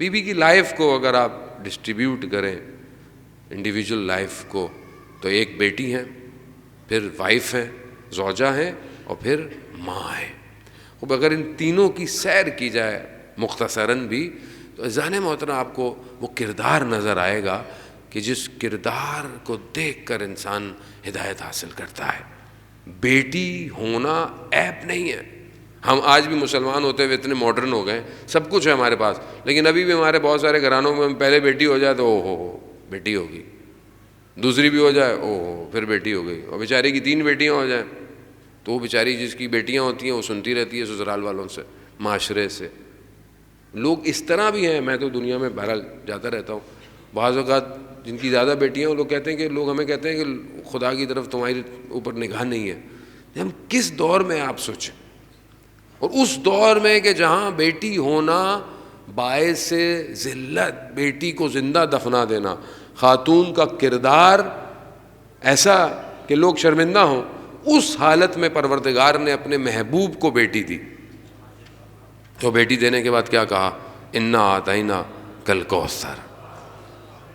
بیوی کی لائف کو اگر آپ ڈسٹریبیوٹ کریں انڈیویجول لائف کو، تو ایک بیٹی ہے، پھر وائف ہے، زوجہ ہے، اور پھر ماں ہے. اب اگر ان تینوں کی سیر کی جائے مختصراً بھی، تو اذان محترم آپ کو وہ کردار نظر آئے گا کہ جس کردار کو دیکھ کر انسان ہدایت حاصل کرتا ہے. بیٹی ہونا عیب نہیں ہے. ہم آج بھی مسلمان ہوتے ہوئے اتنے ماڈرن ہو گئے، سب کچھ ہے ہمارے پاس، لیکن ابھی بھی ہمارے بہت سارے گھرانوں میں پہلے بیٹی ہو جائے تو او ہو بیٹی ہوگی، دوسری بھی ہو جائے او ہو پھر بیٹی ہو گئی، اور بیچاری کی 3 بیٹیاں ہو جائیں تو وہ بیچاری جس کی بیٹیاں ہوتی ہیں وہ سنتی رہتی ہے سسرال والوں سے، معاشرے سے. لوگ اس طرح بھی ہیں، میں تو دنیا میں بہرحال جاتا رہتا ہوں، بعض اوقات جن کی زیادہ بیٹیاں وہ لوگ کہتے ہیں کہ لوگ ہمیں کہتے ہیں کہ خدا کی طرف تمہاری اوپر نگاہ نہیں ہے. ہم کس دور میں آپ سوچیں، اور اس دور میں کہ جہاں بیٹی ہونا باعث ذلت، بیٹی کو زندہ دفنا دینا، خاتون کا کردار ایسا کہ لوگ شرمندہ ہوں، اس حالت میں پروردگار نے اپنے محبوب کو بیٹی دی. تو بیٹی دینے کے بعد کیا کہا؟ انا آتینا کل کوثر،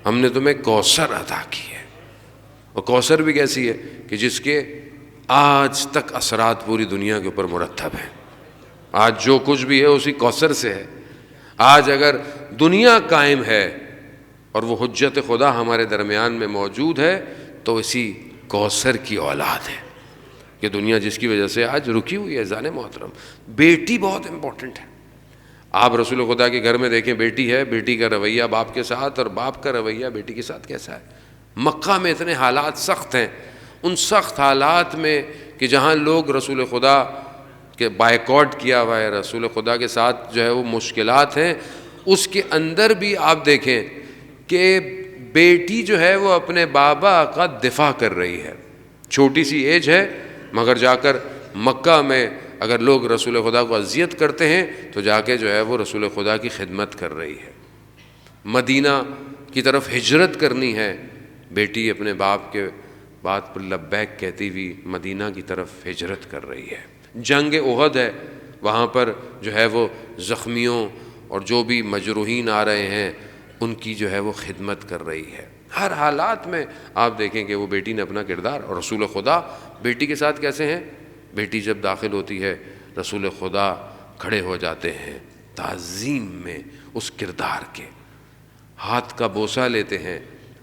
ہم نے تمہیں کوثر عطا کی ہے. اور کوثر بھی کیسی ہے کہ جس کے آج تک اثرات پوری دنیا کے اوپر مرتب ہیں. آج جو کچھ بھی ہے اسی کوثر سے ہے. آج اگر دنیا قائم ہے اور وہ حجت خدا ہمارے درمیان میں موجود ہے تو اسی کوثر کی اولاد ہے کہ دنیا جس کی وجہ سے آج رکی ہوئی ہے. اذان محترم، بیٹی بہت امپورٹنٹ ہے. آپ رسول خدا کے گھر میں دیکھیں، بیٹی ہے، بیٹی کا رویہ باپ کے ساتھ اور باپ کا رویہ بیٹی کے ساتھ کیسا ہے. مکہ میں اتنے حالات سخت ہیں، ان سخت حالات میں کہ جہاں لوگ رسول خدا کے بائیکاٹ کیا ہوا ہے، رسول خدا کے ساتھ جو ہے وہ مشکلات ہیں، اس کے اندر بھی آپ دیکھیں کہ بیٹی جو ہے وہ اپنے بابا کا دفاع کر رہی ہے. چھوٹی سی ایج ہے مگر جا کر مکہ میں اگر لوگ رسول خدا کو اذیت کرتے ہیں تو جا کے جو ہے وہ رسول خدا کی خدمت کر رہی ہے. مدینہ کی طرف ہجرت کرنی ہے، بیٹی اپنے باپ کے بات پر لبیک کہتی ہوئی مدینہ کی طرف ہجرت کر رہی ہے. جنگ احد ہے، وہاں پر جو ہے وہ زخمیوں اور جو بھی مجروحین آ رہے ہیں ان کی جو ہے وہ خدمت کر رہی ہے. ہر حالات میں آپ دیکھیں کہ وہ بیٹی نے اپنا کردار، اور رسول خدا بیٹی کے ساتھ کیسے ہیں. بیٹی جب داخل ہوتی ہے رسول خدا کھڑے ہو جاتے ہیں تعظیم میں اس کردار کے، ہاتھ کا بوسہ لیتے ہیں،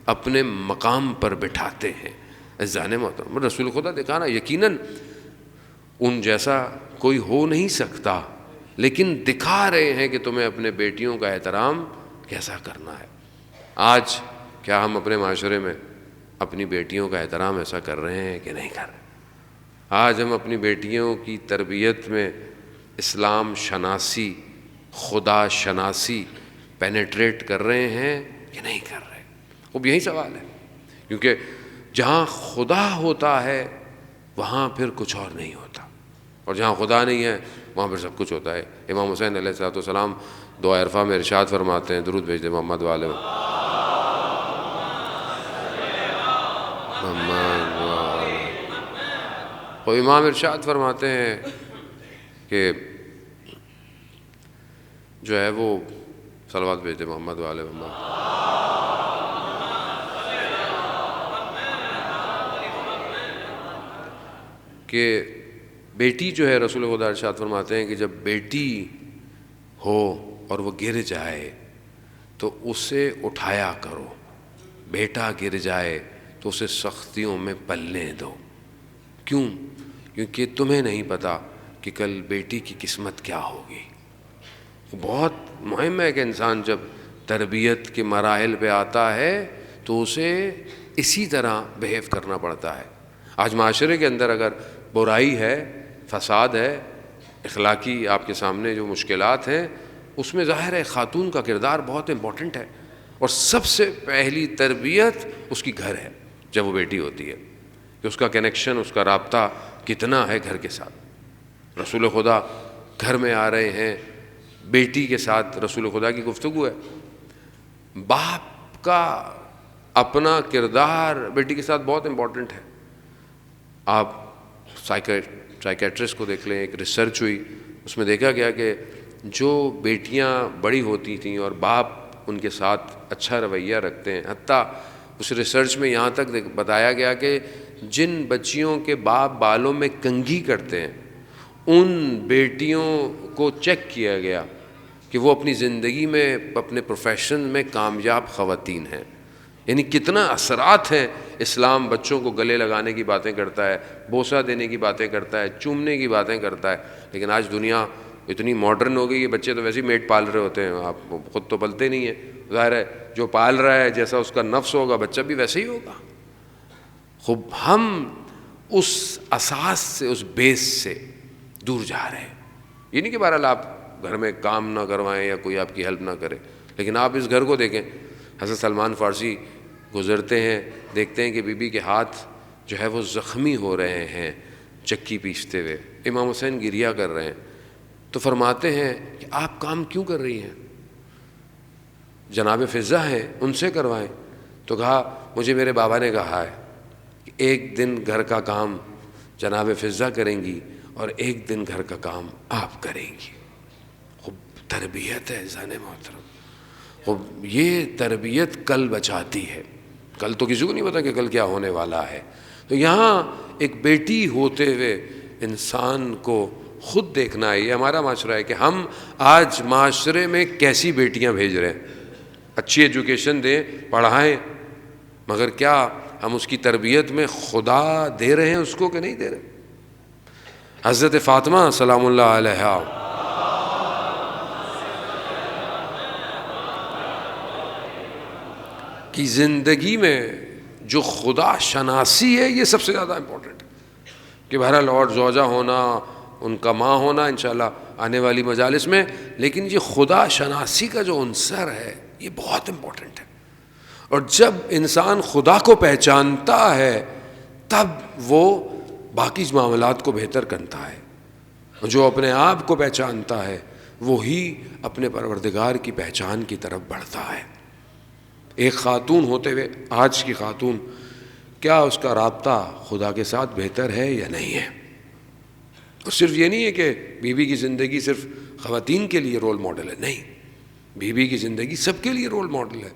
اپنے مقام پر بٹھاتے ہیں. اذان محترم، رسول خدا دکھانا یقیناً ان جیسا کوئی ہو نہیں سکتا، لیکن دکھا رہے ہیں کہ تمہیں اپنے بیٹیوں کا احترام کیسا کرنا ہے. آج کیا ہم اپنے معاشرے میں اپنی بیٹیوں کا احترام ایسا کر رہے ہیں کہ نہیں کر رہے؟ آج ہم اپنی بیٹیوں کی تربیت میں اسلام شناسی، خدا شناسی پینیٹریٹ کر رہے ہیں کہ نہیں کر رہے؟ اب یہی سوال ہے، کیونکہ جہاں خدا ہوتا ہے وہاں پھر کچھ اور نہیں ہوتا، اور جہاں خدا نہیں ہے وہاں پھر سب کچھ ہوتا ہے. امام حسین علیہ السلام دعا عرفہ میں ارشاد فرماتے ہیں، درود بھیج دیں محمد والے اور امام ارشاد فرماتے ہیں کہ جو ہے وہ صلوات بھیج دیں محمد والے محمد، کہ بیٹی جو ہے رسول خدا ارشاد فرماتے ہیں کہ جب بیٹی ہو اور وہ گر جائے تو اسے اٹھایا کرو، بیٹا گر جائے تو اسے سختیوں میں پلنے دو. کیوں؟ کیونکہ تمہیں نہیں پتا کہ کل بیٹی کی قسمت کیا ہوگی. بہت مہم ہے کہ انسان جب تربیت کے مراحل پہ آتا ہے تو اسے اسی طرح بیہیو کرنا پڑتا ہے. آج معاشرے کے اندر اگر برائی ہے، فساد ہے، اخلاقی آپ کے سامنے جو مشکلات ہیں، اس میں ظاہر ہے خاتون کا کردار بہت امپورٹنٹ ہے، اور سب سے پہلی تربیت اس کی گھر ہے جب وہ بیٹی ہوتی ہے، کہ اس کا کنیکشن، اس کا رابطہ کتنا ہے گھر کے ساتھ. رسول خدا گھر میں آ رہے ہیں، بیٹی کے ساتھ رسول خدا کی گفتگو ہے. باپ کا اپنا کردار بیٹی کے ساتھ بہت امپورٹنٹ ہے. آپ سائیکیٹرسٹ کو دیکھ لیں، ایک ریسرچ ہوئی، اس میں دیکھا گیا کہ جو بیٹیاں بڑی ہوتی تھیں اور باپ ان کے ساتھ اچھا رویہ رکھتے ہیں، حتیٰ اس ریسرچ میں یہاں تک بتایا گیا کہ جن بچیوں کے باپ بالوں میں کنگھی کرتے ہیں ان بیٹیوں کو چیک کیا گیا کہ وہ اپنی زندگی میں اپنے پروفیشن میں کامیاب خواتین ہیں. یعنی کتنا اثرات ہیں. اسلام بچوں کو گلے لگانے کی باتیں کرتا ہے، بوسہ دینے کی باتیں کرتا ہے، چومنے کی باتیں کرتا ہے، لیکن آج دنیا اتنی ماڈرن ہو گئی ہے، بچے تو ویسے ہی میڈ پال رہے ہوتے ہیں، آپ خود تو پلتے نہیں ہیں. ظاہر ہے جو پال رہا ہے جیسا اس کا نفس ہوگا بچہ بھی ویسے ہی ہوگا. خوب ہم اس اساس سے، اس بیس سے دور جا رہے ہیں. یہ نہیں کہ بہرحال آپ گھر میں کام نہ کروائیں یا کوئی آپ کی ہیلپ نہ کرے، لیکن آپ اس گھر کو دیکھیں. حضرت سلمان فارسی گزرتے ہیں، دیکھتے ہیں کہ بی بی کے ہاتھ جو ہے وہ زخمی ہو رہے ہیں چکی پیستے ہوئے. امام حسین گریہ کر رہے ہیں تو فرماتے ہیں کہ آپ کام کیوں کر رہی ہیں؟ جناب فضہ ہیں، ان سے کروائیں. تو کہا مجھے میرے بابا نے کہا ہے کہ ایک دن گھر کا کام جناب فضہ کریں گی اور ایک دن گھر کا کام آپ کریں گی. خوب تربیت ہے زن محترم. خوب یہ تربیت کل بچاتی ہے. کل تو کسی کو نہیں پتا کہ کل کیا ہونے والا ہے. تو یہاں ایک بیٹی ہوتے ہوئے انسان کو خود دیکھنا ہے. یہ ہمارا معاشرہ ہے کہ ہم آج معاشرے میں کیسی بیٹیاں بھیج رہے ہیں. اچھی ایجوکیشن دیں، پڑھائیں، مگر کیا ہم اس کی تربیت میں خدا دے رہے ہیں اس کو کہ نہیں دے رہے؟ حضرت فاطمہ سلام اللہ علیہا کی زندگی میں جو خدا شناسی ہے یہ سب سے زیادہ امپورٹنٹ ہے. کہ بہرحال اور زوجہ ہونا، ان کا ماں ہونا انشاءاللہ آنے والی مجالس میں، لیکن یہ خدا شناسی کا جو عنصر ہے یہ بہت امپورٹنٹ ہے. اور جب انسان خدا کو پہچانتا ہے تب وہ باقی معاملات کو بہتر کرتا ہے. جو اپنے آپ کو پہچانتا ہے وہی اپنے پروردگار کی پہچان کی طرف بڑھتا ہے. ایک خاتون ہوتے ہوئے آج کی خاتون، کیا اس کا رابطہ خدا کے ساتھ بہتر ہے یا نہیں ہے؟ اور صرف یہ نہیں ہے کہ بیوی کی زندگی صرف خواتین کے لیے رول ماڈل ہے، نہیں، بیوی کی زندگی سب کے لیے رول ماڈل ہے.